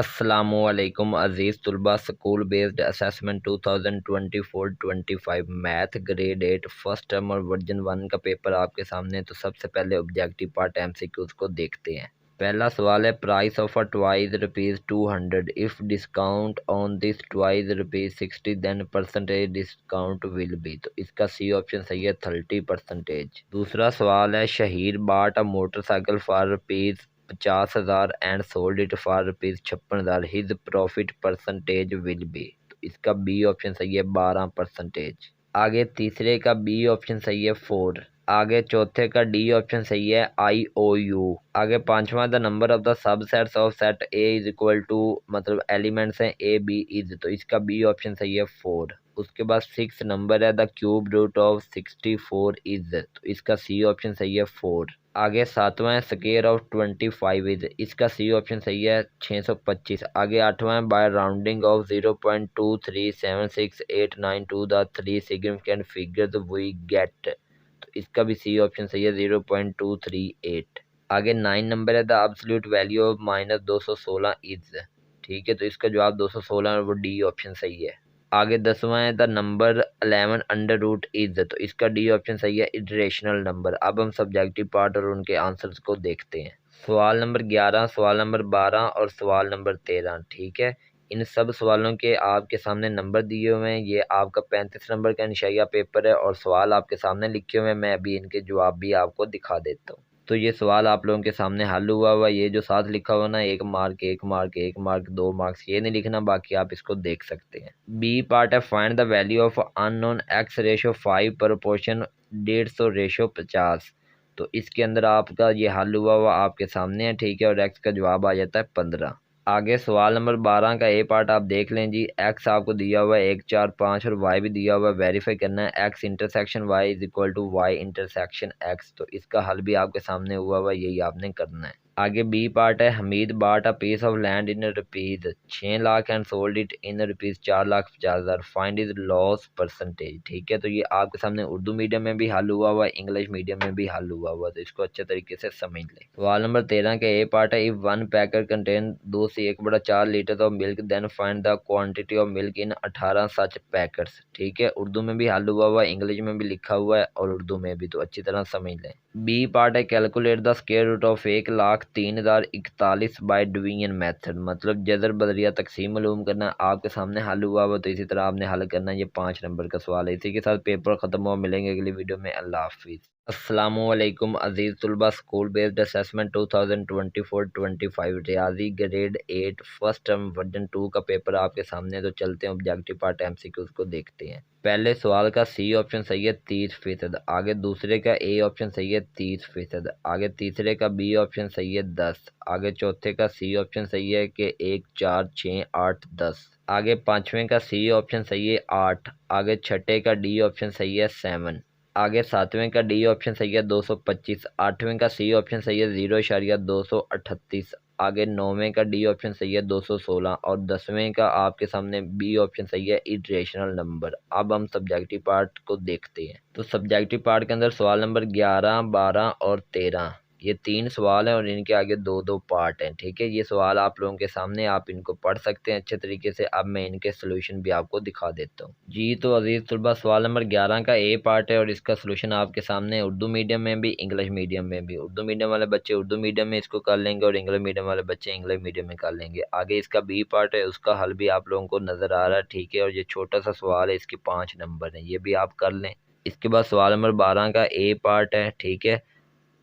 अस्सलामुअलैकुम अज़ीज़ तुलबा। School based assessment 2024-25 math grade 8 first term और वर्जन 1 का पेपर आपके सामने। तो सबसे पहले ऑब्जेक्टिव पार्ट एमसीक्यूज को देखते हैं। पहला सवाल है, price of a toys ₹200 if discount on this toys ₹60 then percentage discount will be. तो इसका सी ऑप्शन सही है, 30%। दूसरा सवाल है, शहीर बाट a motorcycle for ₹50,000 and sold it for ₹56,000 his profit percentage will be. तो इसका बी ऑप्शन सही है, 12%। आगे तीसरे का बी ऑप्शन सही है, 4। आगे चौथे का डी ऑप्शन सही है, IOU। आगे पांचवा, the number of the subsets of set A is equal to, मतलब एलिमेंट्स हैं ए बी इज। तो इसका बी ऑप्शन सही है, 4। उसके बाद 6 नंबर है, the cube root of 64 is. तो इसका सी ऑप्शन सही है, 4। आगे सातवां है, स्क्वायर ऑफ 25 इज। इसका सी ऑप्शन सही है, 625। आगे आठवां है, by rounding off 0.237689 to the 3 significant figures we get. तो इसका भी सी ऑप्शन सही है, 0.238। आगे 9 नंबर है, the absolute value of -216 is. ठीक है, तो इसका जवाब 216 और वो डी ऑप्शन सही है। आगे 10वां है, the number 11 under root is. तो इसका डी ऑप्शन सही है, इटरेशनल नंबर। अब हम सब्जेक्टिव पार्ट और उनके आंसर्स को देखते हैं। सवाल नंबर 11, सवाल नंबर 12 और सवाल नंबर 13। ठीक है, इन सब सवालों के आपके सामने नंबर दिए हुए हैं। ये आपका 35 नंबर का इंशाइया पेपर है और सवाल आपके सामने लिखे हुए हैं। मैं अभी इनके जवाब भी आपको दिखा देता हूँ। तो ये सवाल आप लोगों के सामने हल हुआ ये जो साथ लिखा हुआ ना, 1 मार्क 1 मार्क 1 मार्क 2 मार्क्स, ये नहीं लिखना, बाकी आप इसको देख सकते हैं। बी पार्ट है, find the value of unknown x ratio 5 proportion 150 ratio 50। तो इसके अंदर आपका ये हल हुआ आपके सामने है। ठीक है, और एक्स का जवाब आ जाता है 15। आगे सवाल नंबर 12 का ए पार्ट आप देख लें जी। एक्स आपको दिया हुआ है 1 4 5 और वाई भी दिया हुआ है। वेरीफाई करना है, X intersection Y is equal to Y intersection X. तो इसका हल भी आपके सामने हुआ यही आपने करना है। आगे बी पार्ट है, Hamid bought a piece of land in rupees 6 lakh and sold it in rupees 4,50,000 find is loss percentage. ठीक है, तो ये आपके सामने उर्दू मीडियम में भी हल हुआ इंग्लिश मीडियम में भी हल हुआ। तो इसको अच्छे तरीके से समझ लें। सवाल नंबर 13 के ए पार्ट है, इफ वन पैकेट कंटेन 2 से 1/4 litre of milk then find the quantity of milk in 18 such packets. ठीक है, उर्दू में भी हल हुआ इंग्लिश में भी लिखा हुआ है और उर्दू में भी। तो अच्छी तरह समझ लें। बी पार्ट है, calculate the square root of 1,03,041 by division method, मतलब जजर बदरिया तकसीम मालूम करना। आपके सामने हल हुआ तो इसी तरह आपने हल करना है। ये 5 नंबर का सवाल है। इसी के साथ पेपर खत्म हुआ। मिलेंगे अगली वीडियो में। अल्लाह हाफिज़। अस्सलामुअलैकुम अज़ीज़ तुलबा। स्कूल बेस्ड असेसमेंट 2024-25 रियाजी ग्रेड 8 फर्स्ट टर्म वर्जन 2 का पेपर आपके सामने। तो चलते हैं ऑब्जेक्टिव पार्ट एमसीक्यूज को देखते हैं। पहले सवाल का सी ऑप्शन सही है, 30%। आगे दूसरे का ए ऑप्शन सही है, 30%। आगे तीसरे का बी ऑप्शन सही है, 10। आगे चौथे का सी ऑप्शन सही है कि 1 4 6 8 10। आगे पांचवें का सी ऑप्शन सही है, 8। आगे छठे का डी ऑप्शन सही है, 7। आगे सातवें का डी ऑप्शन सही है, 225। आठवें का सी ऑप्शन सही है, 0.238। आगे नौवें का डी ऑप्शन सही है, 216। और 10वें का आपके सामने बी ऑप्शन सही है, इटरेशनल नंबर। अब हम सब्जेक्टिव पार्ट को देखते हैं। तो सब्जेक्टिव पार्ट के अंदर सवाल नंबर 11 12 और 13 ये 3 सवाल हैं और इनके आगे 2-2 पार्ट हैं। ठीक है, ये सवाल आप लोगों के सामने, आप इनको पढ़ सकते हैं अच्छे तरीके से। अब मैं इनके सोल्यूशन भी आपको दिखा देता हूँ जी। तो अजीज तलबा, सवाल नंबर 11 का ए पार्ट है और इसका सोल्यूशन आपके सामने उर्दू मीडियम में भी इंग्लिश मीडियम में भी। उर्दू मीडियम वाले बच्चे उर्दू मीडियम में इसको कर लेंगे और इंग्लिश मीडियम वाले बच्चे इंग्लिश मीडियम में कर लेंगे। आगे इसका बी पार्ट है, उसका हल भी आप लोगों को नजर आ रहा है। ठीक है, और ये छोटा सा सवाल है, इसके 5 नंबर हैं, ये भी आप कर लें। इसके बाद सवाल नंबर 12 का ए पार्ट है। ठीक है,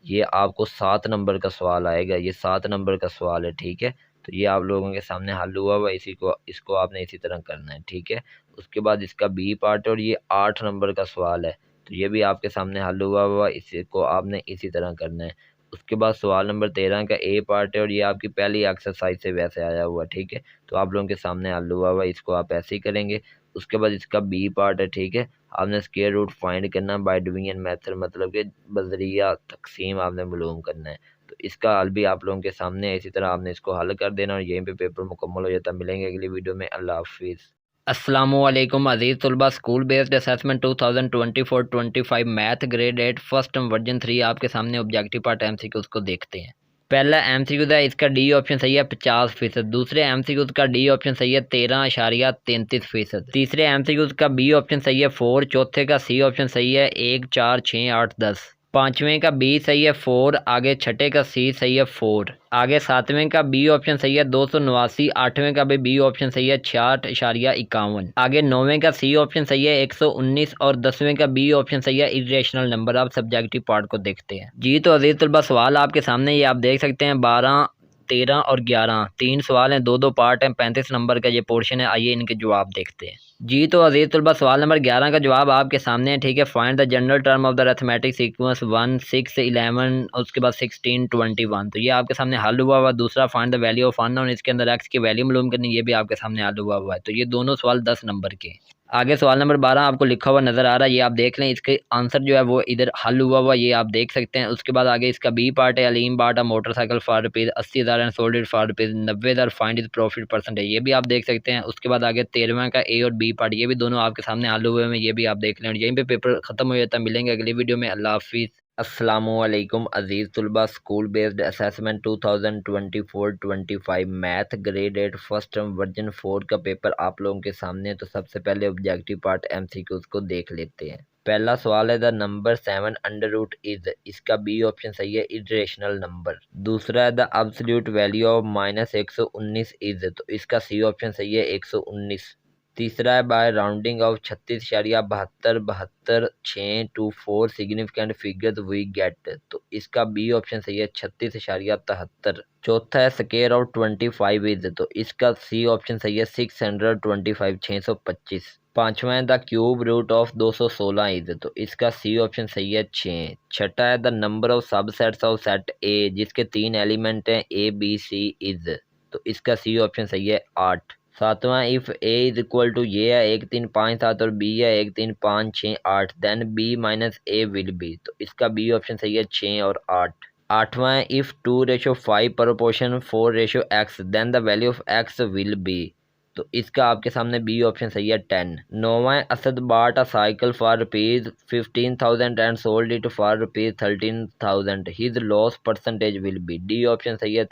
ये आपको 7 नंबर का सवाल आएगा। ये 7 नंबर का सवाल है। ठीक है, तो ये आप लोगों के सामने हल हुआ इसको आपने इसी तरह करना है। ठीक है, उसके बाद इसका बी पार्ट है और ये 8 नंबर का सवाल है। तो ये भी आपके सामने हल हुआ इसको आपने इसी तरह करना है। उसके बाद सवाल नंबर 13 का ए पार्ट है और ये आपकी पहली एक्सरसाइज से वैसे आया हुआ। ठीक है, तो आप लोगों के सामने हल हुआ इसको आप ऐसे ही करेंगे। उसके बाद इसका बी पार्ट है। ठीक है, आपने स्क्वायर रूट फाइंड करना बाय डिवीजन मेथड, मतलब कि बजरिया तकसीम आपने मालूम करना है। तो इसका हल भी आप लोगों के सामने है, इसी तरह आपने इसको हल कर देना और यहीं पे पेपर मुकम्मल हो जाता है। मिलेंगे अगली वीडियो में। अल्लाह हाफिज़। अस्सलामुअलैकुम अज़ीज़ तलबा। School based assessment 2024-25 math grade 8 first term version 3 आपके सामने ऑब्जेक्टिव पार्ट एमसीक्यूज़ को देखते हैं। पहला MCQ था, इसका डी ऑप्शन सही है 50%। दूसरे MCQ का डी ऑप्शन सही है 13.33%। तीसरे MCQ का बी ऑप्शन सही है 4। चौथे का सी ऑप्शन सही है 1, 4, 6, 8, 10। पांचवें का बी सही है 4। आगे छठे का सी सही है 4। आगे सातवें का बी ऑप्शन सही है 289। आठवें का भी बी ऑप्शन सही है 66.51। आगे नौवें का सी ऑप्शन सही है 119 और 10वें का बी ऑप्शन सही है इरेशनल नंबर। आप सब्जेक्टिव पार्ट को देखते हैं जी। तो अजीज तलबा सवाल आपके सामने ये आप देख सकते हैं 12, 13 और 11 तीन सवाल हैं, दो दो पार्ट हैं, 35 नंबर का ये पोर्शन है। आइए इनके जवाब देखते हैं जी। तो अजीज तलबा सवाल नंबर 11 का जवाब आपके सामने है, ठीक है। Find the general term of the arithmetic sequence 1, 6, 11 और उसके बाद 16, 21। तो ये आपके सामने हल हुआ हुआ। दूसरा find the value of unknown, इसके अंदर एक्स की वैल्यू मालूम करनी, ये भी आपके सामने हल हुआ हुआ है। तो ये दोनों सवाल 10 नंबर के। आगे सवाल नंबर 12 आपको लिखा हुआ नजर आ रहा है, ये आप देख लें। इसके आंसर जो है वो इधर हल हुआ हुआ, ये आप देख सकते हैं। उसके बाद आगे इसका बी पार्ट है, Aleem bought a motorcycle for rupees 80,000 and sold it for rupees 90,000, find is profit percentage, ये भी आप देख सकते हैं। उसके बाद आगे 13वां का ए और बी पार्ट, ये भी दोनों आपके सामने हल हुए हैं, ये भी आप देख लें। और यहीं पे पेपर खत्म हो जाता है। मिलेंगे अगली वीडियो में। अल्लाह हाफिज़। अस्सलामुअलैकुम अजीज़ तुलबा, school based assessment 2024-25 math grade 8 first term version 4 का पेपर आप लोगों के सामने है। तो सबसे पहले ऑब्जेक्टिव पार्ट MCQs को देख लेते हैं। पहला सवाल है the number 7 under root is, इसका बी ऑप्शन सही है इरेशनल नंबर। दूसरा है the absolute value of -119 is, तो इसका सी ऑप्शन सही है 119। तीसरा है by rounding off 36.72 to 4 significant figures we get, तो इसका बी ऑप्शन सही है 36.73। चौथा है स्केयर ऑफ 25 इज, तो इसका सी ऑप्शन सही है 625 625। पांचवा है the cube root of 216 is, तो इसका सी ऑप्शन सही है 6। छठा है the number of subsets of set A, जिसके 3 एलिमेंट हैं ABC इज, तो इसका सी ऑप्शन सही है 8। सातवां if A is equal to ये है 1, 3, 5, 7 और बी है 1, 3, 5, 6, 8, then B minus A will be, तो इसका बी ऑप्शन सही है 6 और 8। आठवां है if 2:5 proportion 4:x, then the value of x will be, तो इसका आपके सामने बी ऑप्शन सही है 10। नौवां है Asad bought a cycle for rupees 15,000 and sold it for rupees 13,000, his loss percentage will be, D option सही है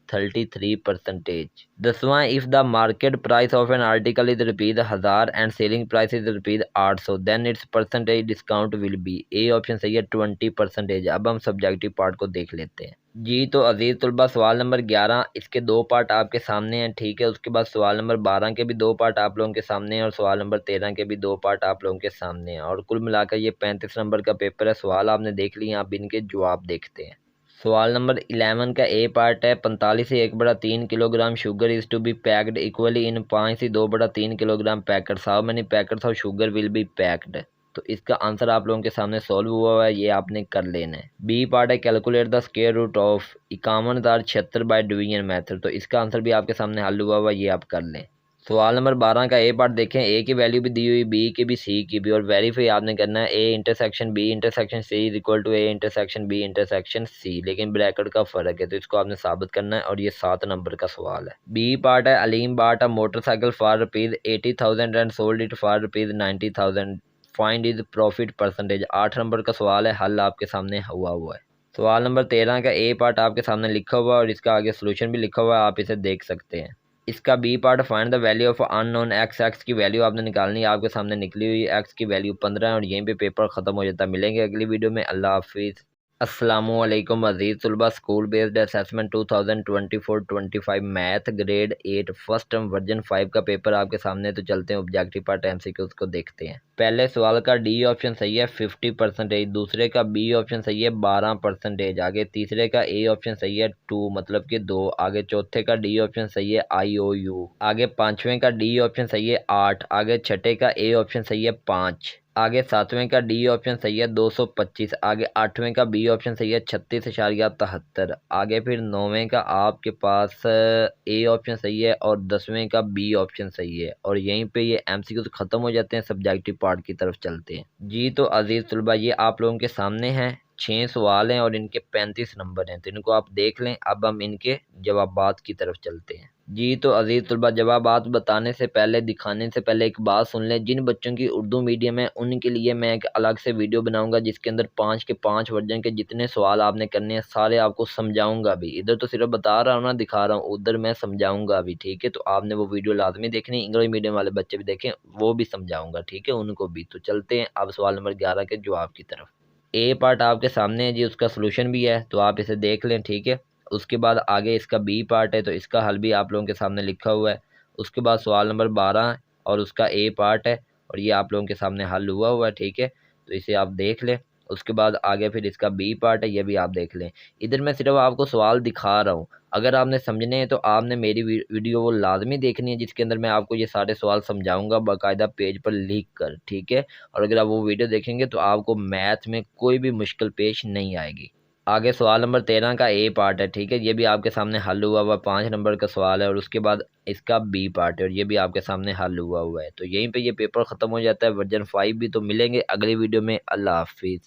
13.33%। दसवां if the market price of an article is ₹1000 and selling price is ₹800, then its percentage discount will be, A option सही है 20%। अब हम subjective part को देख लेते हैं जी। तो अजीज तलबा सवाल नंबर 11, इसके दो पार्ट आपके सामने हैं, ठीक है। उसके बाद सवाल नंबर 12 के भी दो पार्ट आप लोगों के सामने हैं और सवाल नंबर 13 के भी दो पार्ट आप लोगों के सामने हैं, और कुल मिलाकर ये 35 नंबर का पेपर है। सवाल आपने देख लिए, आप इनके जवाब देखते हैं। सवाल नंबर 11 का ए पार्ट है 45 से 1/3 kilogram sugar is to be packed equally in 5 से 2/3 kilogram packets, how many packets of sugar will be packed, तो इसका आंसर आप लोगों के सामने सॉल्व हुआ है, ये आपने कर लेना है। बी पार्ट है calculate the square root of 51,076 by division method, तो इसका आंसर भी आपके सामने हल हुआ हुआ, ये आप कर लें। सवाल नंबर 12 का ए पार्ट देखें, ए की वैल्यू भी दी हुई, बी की भी, सी की भी, और वेरीफाई आपने करना है A intersection B intersection C is equal to A intersection B intersection C, लेकिन ब्रैकेट का फर्क है, तो इसको आपने साबित करना है, और ये 7 नंबर का सवाल है। बी पार्ट है अलीम बाट a motorcycle for rupees 80,000 and sold it for rupees 90,000, find is profit percentage, 8 number का सवाल है। हल आपके सामने हुआ हुआ है। सवाल नंबर 13 का ए पार्ट आपके सामने लिखा हुआ है और इसका आगे सोल्यूशन भी लिखा हुआ है, आप इसे देख सकते हैं। इसका B part find the value of unknown X, X की वैल्यू आपने निकालनी है, आपके सामने निकली हुई एक्स की वैल्यू 15 है, और यहीं पे पेपर खत्म हो जाता है। मिलेंगे अगली वीडियो में। अल्लाह हाफिज़। अस्सलामुअलैकुम अजीज़ तुलबा, school based assessment 2024-25 math grade 8 first term version 5 का पेपर आपके सामने। तो चलते हैं ऑब्जेक्टिव पार्ट MCQs को देखते हैं। पहले सवाल का डी ऑप्शन सही है 50%, दूसरे का बी ऑप्शन सही है 12%, आगे तीसरे का ए ऑप्शन सही है 2 मतलब कि 2, आगे चौथे का डी ऑप्शन सही है IOU, आगे पांचवें का डी ऑप्शन सही है 8, आगे छठे का ए ऑप्शन सही है 5, आगे सातवें का डी ऑप्शन सही है 225, आगे आठवें का बी ऑप्शन सही है 36.73, आगे फिर नौवें का आपके पास ए ऑप्शन सही है और 10वें का बी ऑप्शन सही है, और यहीं पे ये MCQ खत्म हो जाते हैं। सब्जेक्टिव पार्ट की तरफ चलते हैं जी। तो अजीज तलबा, ये आप लोगों के सामने है, 6 सवाल हैं और इनके 35 नंबर हैं, तो इनको आप देख लें। अब हम इनके जवाबात की तरफ चलते हैं। जी तो अजीज़ तलबा, जवाबात बताने से पहले, दिखाने से पहले एक बात सुन लें। जिन बच्चों की उर्दू मीडियम है उनके लिए मैं एक अलग से वीडियो बनाऊंगा जिसके अंदर 5 के 5 वर्जन के जितने सवाल आपने करने हैं सारे आपको समझाऊंगा भी। इधर तो सिर्फ बता रहा हूँ ना, दिखा रहा हूँ, उधर मैं समझाऊंगा भी। ठीक है, तो आपने वो वीडियो लाजमी देखनी। इंग्लिश मीडियम वाले बच्चे भी देखें, वो भी समझाऊंगा, ठीक है, उनको भी। तो चलते हैं अब सवाल नंबर 11 के जवाब की तरफ। ए पार्ट आपके सामने है जी, उसका सोल्यूशन भी है, तो आप इसे देख लें, ठीक है। उसके बाद आगे इसका बी पार्ट है, तो इसका हल भी आप लोगों के सामने लिखा हुआ है। उसके बाद सवाल नंबर 12 और उसका ए पार्ट है, और ये आप लोगों के सामने हल हुआ है, ठीक है, तो इसे आप देख लें। उसके बाद आगे फिर इसका बी पार्ट है, ये भी आप देख लें। इधर मैं सिर्फ आपको सवाल दिखा रहा हूँ, अगर आपने समझने हैं तो आपने मेरी वीडियो वो लाजमी देखनी है जिसके अंदर मैं आपको ये सारे सवाल समझाऊंगा बाकायदा पेज पर लिख कर, ठीक है। और अगर आप वो वीडियो देखेंगे तो आपको मैथ में कोई भी मुश्किल पेश नहीं आएगी। आगे सवाल नंबर 13 का ए पार्ट है, ठीक है, ये भी आपके सामने हल हुआ 5 नंबर का सवाल है। और उसके बाद इसका बी पार्ट है और ये भी आपके सामने हल हुआ है। तो यहीं पे ये पेपर ख़त्म हो जाता है, वर्जन 5 भी। तो मिलेंगे अगली वीडियो में। अल्लाह हाफिज़।